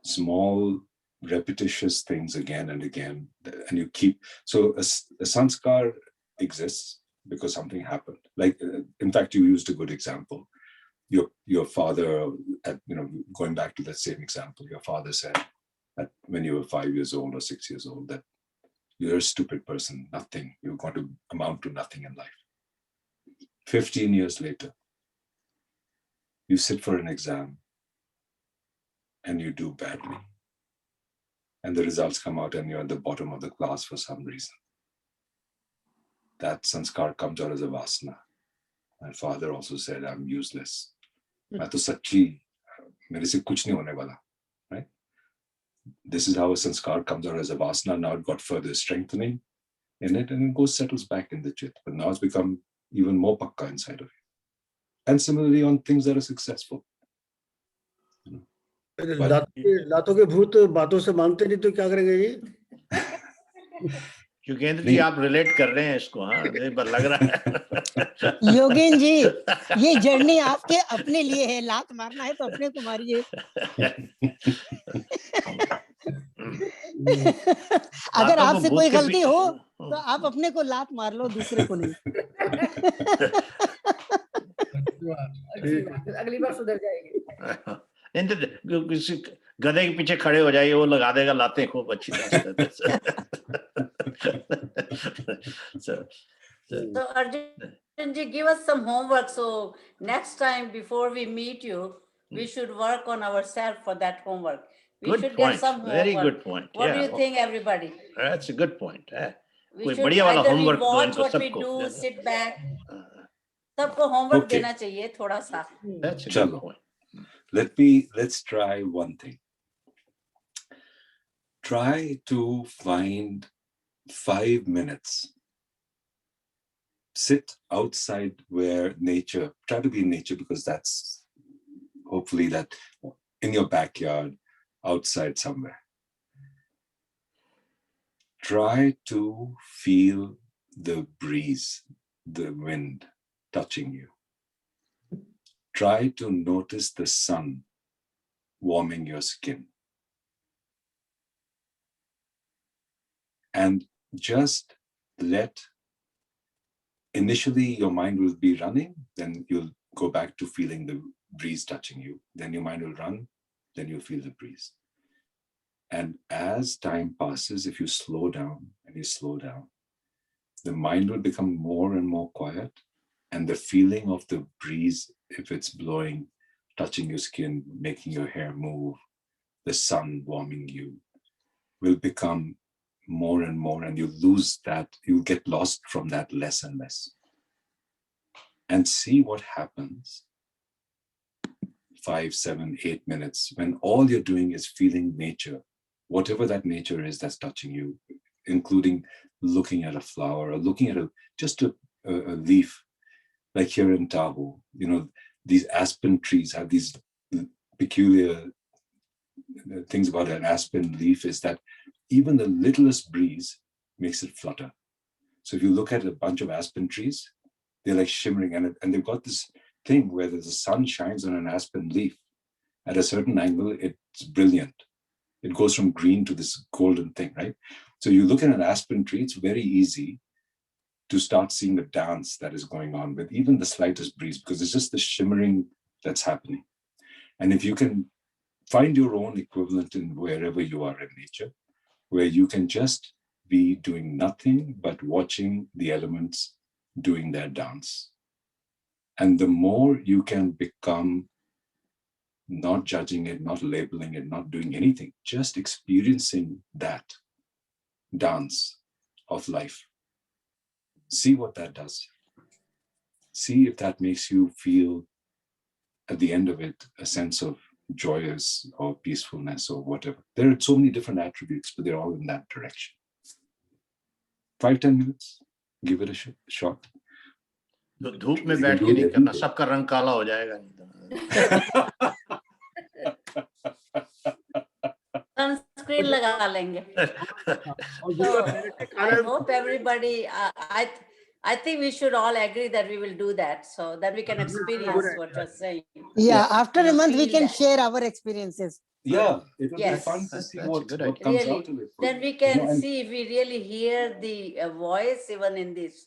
small, repetitious things again and again. And you keep, so a sanskar exists because something happened. Like, in fact, you used a good example. Your father, going back to that same example, your father said that when you were 5 years old or 6 years old, that you're a stupid person, nothing. You're going to amount to nothing in life. 15 years later, you sit for an exam and you do badly. And the results come out and you're at the bottom of the class for some reason. That sanskar comes out as a vasana. My father also said, I'm useless. मैं तो सच्ची, मेरे से कुछ नहीं होने वाला, right? This is how a sanskar comes out as a vasana. Now it got further strengthening in it and it goes, settles back in the chit. But now it's become even more pakka inside of you. And similarly on things that are successful. लातों के भूत बातों से मानते नहीं तो क्या करेंगे जी? योगेंद्र जी आप रिलेट कर रहे हैं इसको, हाँ लग रहा है। योगेंद्र जी ये जर्नी आपके अपने लिए है, लात मारना है तो अपने को मारिए। अगर आपसे कोई गलती हो तो आप अपने को लात मार लो, दूसरे को नहीं। अगली बार सुधर जाएगी। किसी गधे के पीछे खड़े हो जाइए, वो लगा देगा लाते खूब अच्छी तरह से। So Arjun ji, give us some homework. So next time before we meet you, we should work on ourselves for that homework. We Good should point. get some homework. Very good point. What do you think, everybody? That's a good point. We should either rewatch what we do, sit back. सबको homework देना चाहिए थोड़ा सा. That's a good point. Let's try one thing. Try to find 5 minutes. Sit outside where nature, try to be in nature, because that's hopefully that in your backyard, outside somewhere. Try to feel the breeze, the wind touching you. Try to notice the sun warming your skin. And just initially your mind will be running, then you'll go back to feeling the breeze touching you. Then your mind will run, then you'll feel the breeze. And as time passes, if you slow down and you slow down, the mind will become more and more quiet. And the feeling of the breeze, if it's blowing, touching your skin, making your hair move, the sun warming you, will become more and more, and you lose that, you get lost from that less and less. And see what happens 5, 7, 8 minutes when all you're doing is feeling nature, whatever that nature is that's touching you, including looking at a flower or looking at just a leaf. Like here in Tahoe, these aspen trees have these peculiar things about an aspen leaf, is that even the littlest breeze makes it flutter. So if you look at a bunch of aspen trees, they're like shimmering, and they've got this thing where the sun shines on an aspen leaf at a certain angle, it's brilliant. It goes from green to this golden thing, right? So you look at an aspen tree, it's very easy to start seeing the dance that is going on with even the slightest breeze, because it's just the shimmering that's happening. And if you can find your own equivalent in wherever you are in nature, where you can just be doing nothing but watching the elements doing their dance. And the more you can become not judging it, not labeling it, not doing anything, just experiencing that dance of life. See what that does. See if that makes you feel, at the end of it, a sense of joyous or peacefulness or whatever. There are so many different attributes, but they're all in that direction. 5-10 minutes, give it a shot. तो धूप में बैठ के नहीं करना, सबका रंग काला हो जाएगा नहीं तो। Sunscreen लगा लेंगे. So I hope everybody, I think we should all agree that we will do that, so that we can experience what you're saying. Yeah, after a month we feel can that. share our experiences. Yeah, it will be Yes. fun to see That's a what good comes Really, out of it. then we can see if we really hear the voice even in this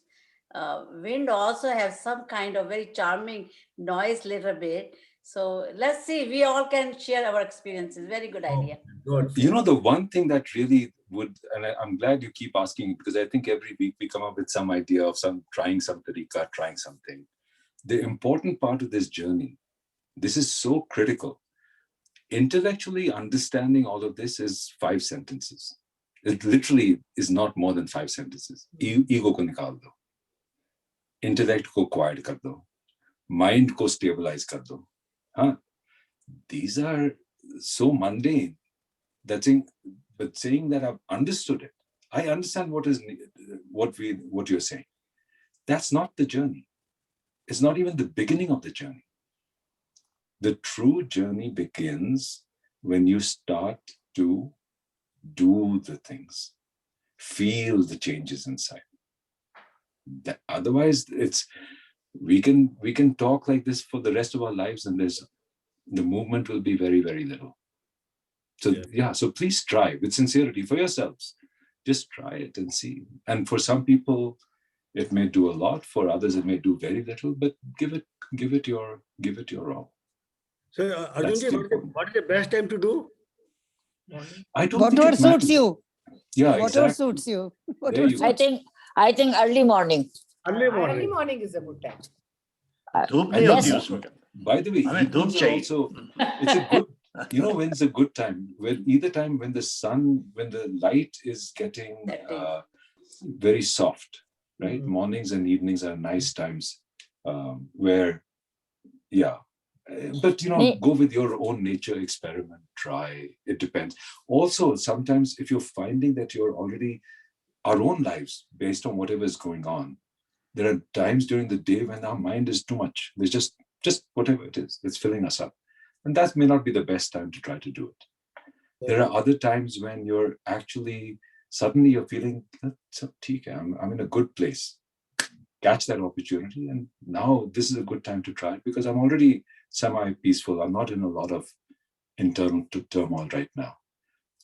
wind also has some kind of very charming noise little bit. So let's see, we all can share our experiences. Very good idea. Good. The one thing that really would, and I'm glad you keep asking, because I think every week we come up with some idea of trying some tariqa, trying something. The important part of this journey, this is so critical. Intellectually understanding all of this is 5 sentences. It literally is not more than 5 sentences. Ego ko nikal do. Intellect ko quiet kar do. Mind ko stabilize kar do. These are so mundane. But saying that I've understood it, I understand what you're saying. That's not the journey. It's not even the beginning of the journey. The true journey begins when you start to do the things, feel the changes inside. Otherwise, we can talk like this for the rest of our lives, and the movement will be very, very little. So so please try with sincerity for yourselves. Just try it and see. And for some people, it may do a lot. For others, it may do very little. But give it your all. So, Arjun, what is the best time to do? I don't Whatever think it matters. suits you. Yeah, Whatever exactly. suits you. There you go. I think early morning. Early morning. Early morning is a good time. धूप नहीं होती Yes. उसमें. By the way, हमें धूप evenings are चाहिए. also, it's a good, when's a good time? When either time when the light is getting very soft, right? Mhm. Mornings and evenings are nice times where, but go with your own nature, experiment, try. It depends. Also, sometimes if you're finding that you're already our own lives based on whatever is going on, there are times during the day when our mind is too much. There's just whatever it is that's filling us up. And that may not be the best time to try to do it. There are other times when you're actually suddenly you're feeling I'm in a good place. Catch that opportunity, and now this is a good time to try it because I'm already semi-peaceful. I'm not in a lot of internal turmoil right now.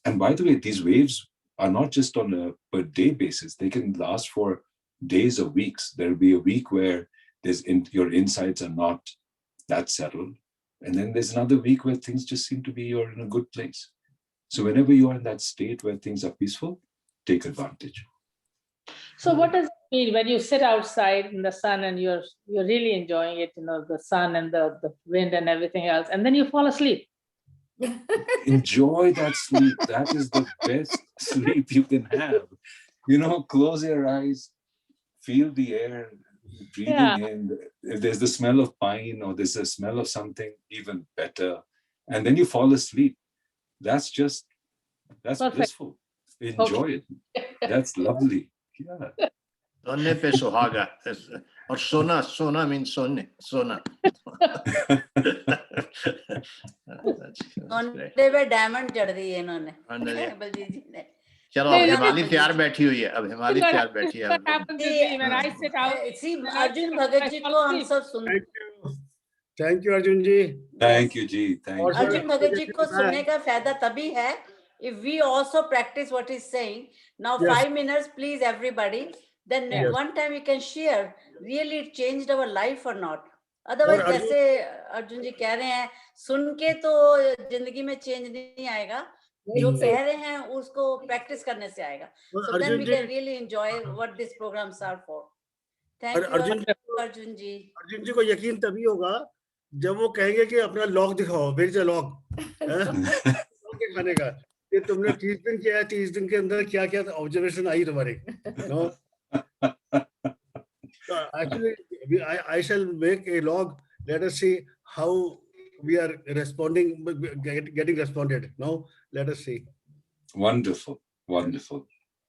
And by the way, these waves are not just on a per day basis. They can last for days or weeks. There'll be a week where your insides are not that settled. And then there's another week where things just seem to be you're in a good place. So whenever you are in that state where things are peaceful, take advantage. So what does it mean when you sit outside in the sun and you're really enjoying it, the sun and the wind and everything else, and then you fall asleep? Enjoy that sleep. That is the best sleep you can have. Close your eyes, feel the air, breathing in. If there's the smell of pine or there's a smell of something, even better. And then you fall asleep. That's Perfect. blissful. Enjoy it. That's lovely. Yeah. सोने पे सुहागा और सोना means सोने सोना. सोने पे diamond जड़ दी है इन्होंने बलजीत जी ने. चलो अब हिमाली तैयार बैठी हुई है. अब हिमाली तैयार बैठी है. What happens to me when I sit out? See, Arjun Bhagat ji को हम सब सुन. Thank you, Arjun ji. Thank you, Ji. Thank you. Arjun Bhagat ji को सुनने का फायदा तभी है if we also practice what he's saying. Now 5 minutes, please, everybody. Then one time we can share. Really, it changed our life or not? Otherwise, जैसे अर्जुन जी कह रहे हैं, सुन के तो जिंदगी में चेंज नहीं आएगा. जो कह रहे हैं उसको प्रैक्टिस करने से आएगा. So then we can really enjoy what these programs are for. Thank you, Arjun जी. अर्जुन जी को यकीन तभी होगा जब वो कहेंगे कि अपना लॉग दिखाओ, where is the log? बनेगा कि तुमने 30 दिन किया है, 30 दिन के अंदर क्या क्या ऑब्जर्वेशन आई तुम्हारी. No? Actually, I shall make a log. Let us see how we are responding, getting responded. No, let us see. Wonderful.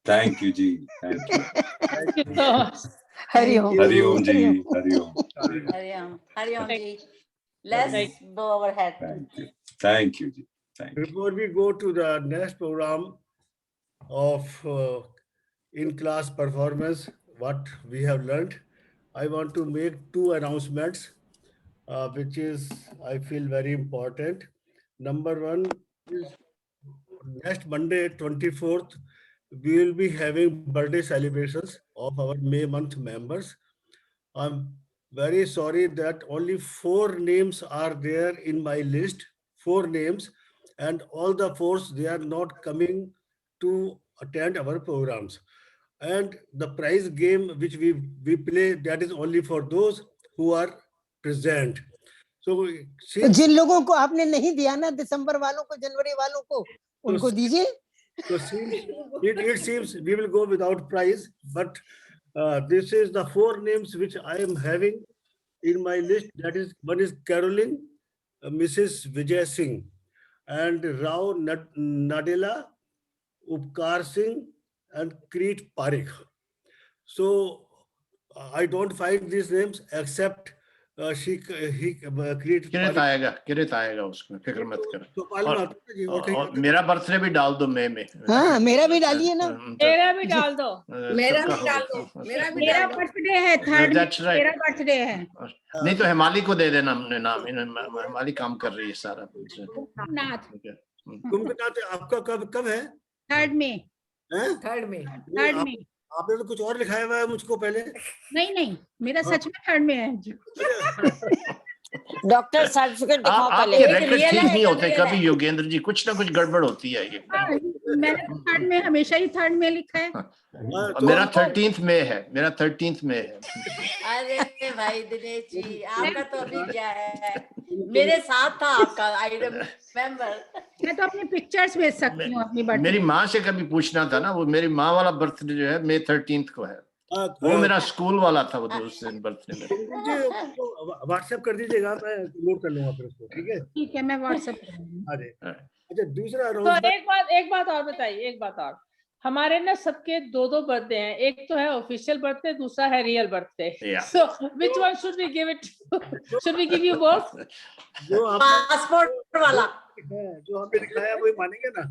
Thank you, Ji. Thank you. Thank you so much. Hari Om. Hari Om, Ji. Hari Om. Hari Om ji. Let's bow our head. Thank you, Ji. Thank you. Before we go to the next program of in-class performance, what we have learned, I want to make 2 announcements, which is, I feel, very important. Number 1 is next Monday, 24th, we will be having birthday celebrations of our May month members. I'm very sorry that only 4 names are there in my list, 4 names, and all the 4s, they are not coming to attend our programs. And the prize game which we play, that is only for those who are present. So जिन लोगों को आपने नहीं दिया ना, दिसंबर वालों को, जनवरी वालों को, उनको दीजिए. So it seems we will go without prize, but this is the 4 names which I am having in my list. That is, one is Caroline, Mrs. Vijay Singh, and Rao Nadella, Upkar Singh, and Kreet Parikh. So I don't find these names except किरित आएगा उसमें, फिक्र मत कर. और मेरा birthday भी डाल दो मई में. हाँ, मेरा भी डालिए ना. मेरा भी डाल दो. मेरा बर्थडे है 3rd. मेरा बर्थडे है. नहीं तो हिमाली को दे देना हमने नाम. हिमाली काम कर रही है सारा. कुंभनाथ आपका कब है? 3rd में. 3rd में. आपने तो कुछ और लिखाया हुआ है मुझको पहले. नहीं, मेरा सच में 3rd में है. डॉक्टर सर्टिफिकेट दिखाओ पहले. आपके रिकॉर्ड ठीक नहीं होते कभी योगेंद्र जी, कुछ ना कुछ गड़बड़ होती है. ये मैंने 3rd में हमेशा ही 3rd में लिखा है. मेरा 13th में है. अरे भाई दिनेश जी, आपका तो अभी क्या है, मेरे साथ था आपका. I remember. मैं तो अपनी पिक्चर्स भेज सकती हूँ अपनी बर्थडे. मेरी माँ से कभी पूछना था ना, वो मेरी माँ वाला बर्थडे जो है May 13th को है. वो मेरा स्कूल वाला था. वो उस दिन बर्थडे में. व्हाट्सएप कर दीजिएगा, मैं नोट कर लूंगा फिर उसको. ठीक है, मैं व्हाट्सएप कर दूंगी. अच्छा, दूसरा तो एक बात और बताइए. हमारे ना सबके 2 बर्थडे हैं. एक तो है ऑफिशियल बर्थडे, दूसरा है real birthday. So which one should we give it? Should we give you both? Passport वाला. जो हमने दिखाया वही मानेंगे ना।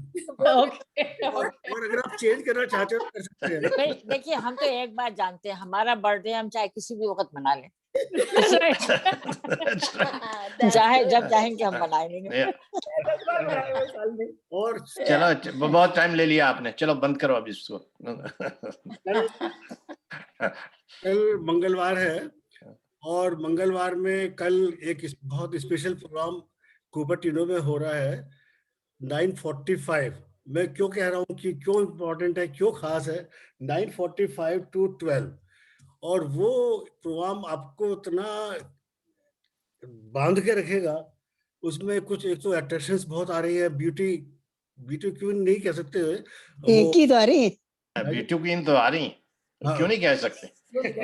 Okay. और अगर आप चेंज करना चाहते हो तो कर सकते हैं। नहीं देखिए, हम तो एक बात जानते हैं, हमारा बर्थडे हम चाहे किसी भी वक्त मना लें, चाहे जब चाहेंगे हम मनाएंगे। और चलो बहुत टाइम ले लिया आपने, चलो बंद करो अब इसको। कल मंगलवार है और मंगलवार में कल एक बहुत स्पेशल प्रोग्राम कुपर्टिनो में हो रहा है 9:45। मैं क्यों कह रहा हूँ कि क्यों इम्पोर्टेंट है, क्यों खास है, 9:45 to 12। और वो प्रोग्राम आपको इतना बांध के रखेगा, उसमें कुछ एक तो अट्रैक्शंस बहुत आ रही है, ब्यूटी क्वीन नहीं कह सकते एक ही तो आ रही ब्यूटी क्वीन तो आ रही, क्यों नहीं कह सकते?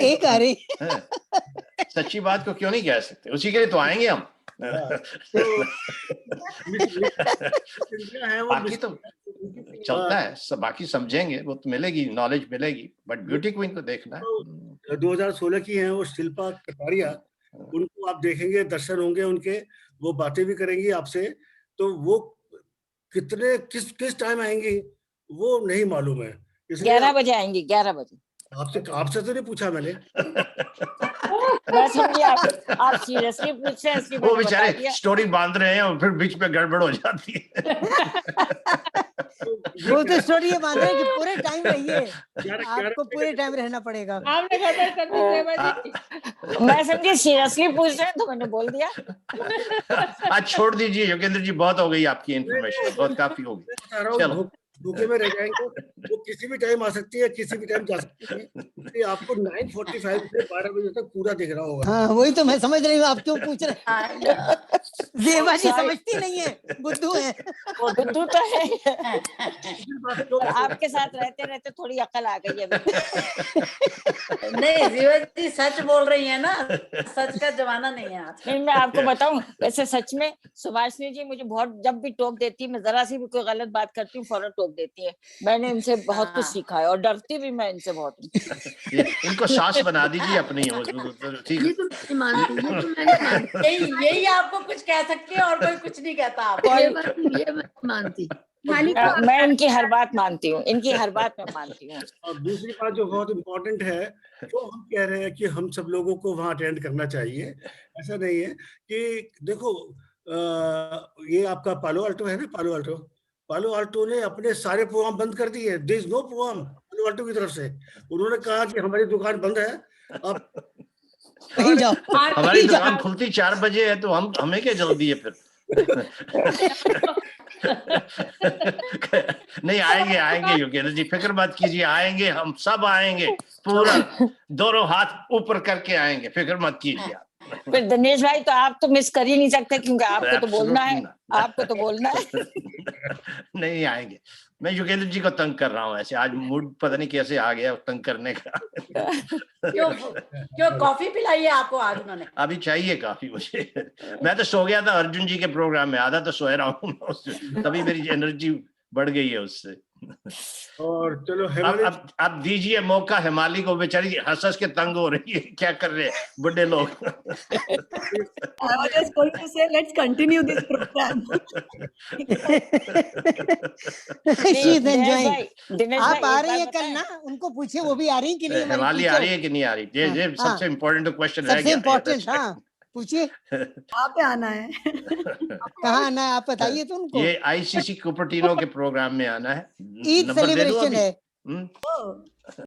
एक आ रही सच्ची बात को क्यों नहीं कह सकते? उसी के लिए तो आएंगे हम। बाकी तो चलता है, सब बाकी समझेंगे, वो तो मिलेगी, नॉलेज मिलेगी, बट ब्यूटी क्वीन को देखना है। 2016 की हैं वो शिल्पा कटारिया, उनको आप देखेंगे, दर्शन होंगे उनके, वो बातें भी करेंगी आपसे। तो वो कितने किस टाइम आएंगी वो नहीं मालूम है, 11 बजे आएंगी, 11 बजे। आपसे तो नहीं पूछा मैंने। मैं समझी आप सीरियसली पूछ रहे हैं, इसलिए वो मैंने बता बेचारे दिया। स्टोरी बांध रहे हैं और फिर बीच में गड़बड़ हो जाती है। वो तो स्टोरी ये मान रहे हैं कि पूरे टाइम रहिए, आपको पूरे टाइम रहना पड़ेगा। आपने गड़बड़ कर दी प्रेमा जी। मैं समझी सीरियसली पूछ रहे हैं तो मैंने बोल दिया। आज छोड़ दीजिए योगेंद्र जी, बहुत हो गई आपकी इन्फॉर्मेशन, बहुत काफी हो गई। चलो धोखे में रह जाएंगे, वो किसी भी टाइम आ सकती है, किसी भी टाइम जा सकती है। तो आपको 9:45 से 12 बजे तक पूरा देखना होगा। हाँ वही तो मैं समझ रही हूँ, आप क्यों पूछ रहे हैं। देवा जी समझती नहीं है, बुद्धू है। वो बुद्धू तो है, पर आपके साथ रहते रहते थोड़ी अकल आ गई है अभी। नहीं जीवा जी सच बोल रही है ना, सच का जमाना नहीं है आज। नहीं मैं आपको बताऊं, वैसे सच में सुभाषिनी जी मुझे बहुत जब भी टोक देती है, मैं जरा सी भी कोई गलत बात करती हूँ फौरन टोक देती है। मैंने इनसे बहुत कुछ सीखा है और डरती भी मैं इनसे बहुत हूँ। इनको सास बना दीजिए अपनी, ठीक ये तो मैं मानती हूँ, ये तो मैं नहीं मानती। यही आपको कुछ कह सकती है और कोई कुछ नहीं कहता आप। ये मैं नहीं मानती। मैं इनकी हर बात मानती हूँ, इनकी हर बात मैं मानती हूँ। और दूसरी बात जो बहुत इम्पोर्टेंट है, तो हम कह रहे हैं कि हम सब लोगों को वहाँ अटेंड करना चाहिए। ऐसा नहीं है कि देखो ये आपका पालो अल्टो है ना, पालो अल्टो ने अपने सारे प्रोग्राम बंद कर दिए। There is no program Palo Alto की तरफ से। उन्होंने कहा कि हमारी दुकान बंद है, अब कहीं जाओ। हमारी दुकान खुलती 4 बजे है, तो हमें क्या जल्दी है फिर। नहीं आएंगे योगेंद्र जी, फिक्र मत कीजिए, आएंगे, हम सब आएंगे, पूरा दोनों हाथ ऊपर करके आएंगे, फिक्र मत कीजिए आप। फिर दिनेश भाई तो आप तो मिस कर ही नहीं सकते, क्योंकि आपको तो बोलना है, आपको तो बोलना है। नहीं आएंगे, मैं योगेंद्र जी को तंग कर रहा हूँ ऐसे, आज मूड पता नहीं कैसे आ गया तंग करने का। क्यों कॉफी पिलाई है आपको आज उन्होंने? अभी चाहिए काफी मुझे, मैं तो सो गया था अर्जुन जी के प्रोग्राम में, आधा तो सोए रहा हूँ, तभी मेरी एनर्जी बढ़ गई है उससे। और चलो अब दीजिए मौका हिमाली को, बेचारी हंस के तंग हो रही है, क्या कर रहे हैं बुढ़े लोग। I was just going to say, let's continue this program. She is enjoying. Dinesh आप भाई आ एक रही है बात कल ना, उनको पूछिए वो भी आ रही है कि नहीं। हिमाली आ रही है कि नहीं आ रही, ये सबसे इम्पोर्टेंट क्वेश्चन रह सबसे गया। इम्पोर्टेंट, हाँ पूछिए कहाँ पे आना है? कहाँ आना है, आप बताइए तो उनको। ये आईसीसी कुपर्टिनो के प्रोग्राम में आना है, ईद नंबर दे दूं सेलिब्रेशन अभी? है।